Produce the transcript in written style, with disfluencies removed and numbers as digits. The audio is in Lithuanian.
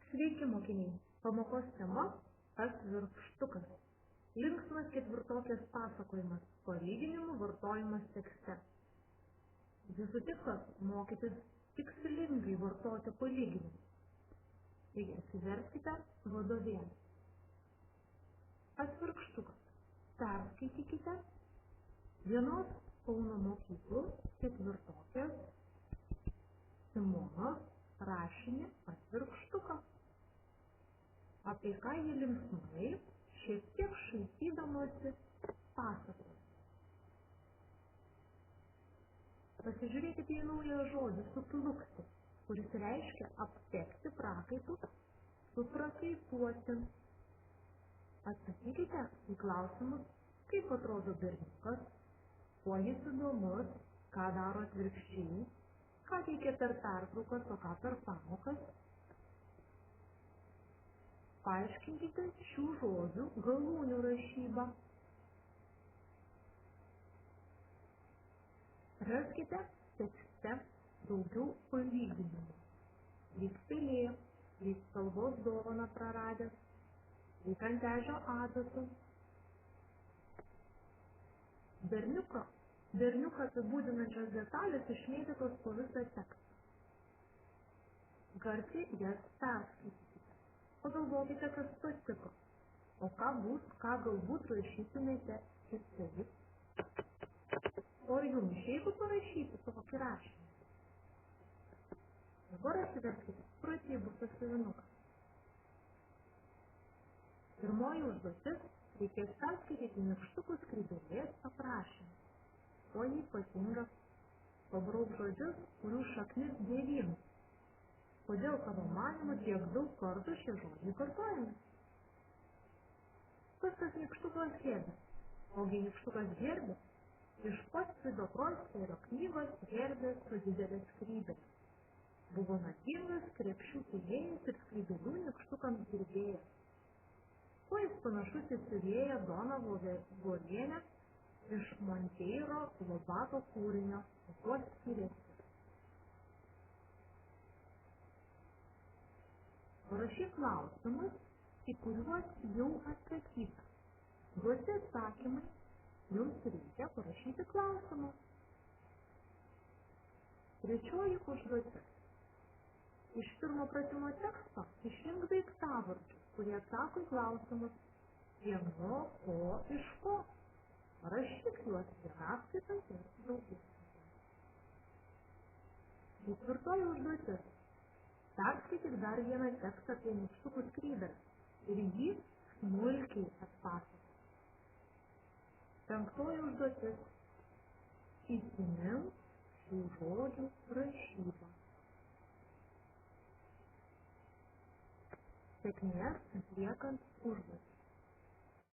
Sveiki, mokiniai. Pamokos tema – atvirkštukas. Linksmas ketvirtokės pasakojimas – palyginimų vartojimas tekste. Jūsų tikslas – mokytis tikslingai vartoti palyginimus. Taigi atsiverskite vadovėlį. Atvirkštukas. Perskaitykite vienos Kauno mokyklų ketvirtokės Simonos rašinį atvirkštuką. Apie ką jį linksmai, šiek tiek šaipydamasi pasakoja. Pasižiūrėkite į naują žodį suplukti, kuris reiškia aptekti prakaitus, suprakaituoti. Atsakykite į klausimus, kaip atrodo berniukas, kuo jis įdomus, ką daro atvirkščiai, ką teikia per pertraukas, o ką per pamokas. Paaiškinkite šių žodžių galūnių rašybą. Raskite tekste daugiau palyginimų. Lyg pelė, lyg spalvos dovaną praradęs, lyg ant ežio adatų. Berniuką apibūdinančios detalės išmėtytos po visą tekstą. Garsiai jas perskaitykite. Pagalvokite, kas patiko, o ką galbūt rašytumėte kitaip. O ar jums išeitų parašyti tokį rašinį? Dabar atsiverskite pratybų sąsiuvinuką. Pirmoji užduotis – reikės perskaityti nykštukų skrybėlės aprašymą. Kuo jį ypatingas? Pabrauk žodžius, kurių šaknis devynis. Kodėl tavo manymu tiek daug kartų šie žodžiai kartojami? Kas tas nykštukas Herbis? Ogi nykštukas Herbis iš pat Frido Kroicerio knygos Herbis su didelė skrybėlė. Buvo nagingas krepšių pylėjas ir skrybėlių nykštukams dirbėjas. Kuo jis panašus į siuvėją Doną Volienę iš Monteiro Lobato kūrinio, o kuo skiriasi? Parašyk klausimus, į kuriuos jau atsakyta. Duoti atsakymai, jums reikia parašyti klausimus. Trečioji užduotis. Iš pirmo pratimo teksto išrink daiktavardžius, kurie atsako į klausimus kieno, ko, iš ko. Parašyk juos vienaskaitant ir daugiskaitant. Ketvirtoji užduotis. Perskaityk dar vieną tekstą apie nykštukų skrybėlę ir jį smulkiai atpasakok. Penktoji užduotis. Įsimink šių žodžių rašybą. Sėkmės atliekant užduotį.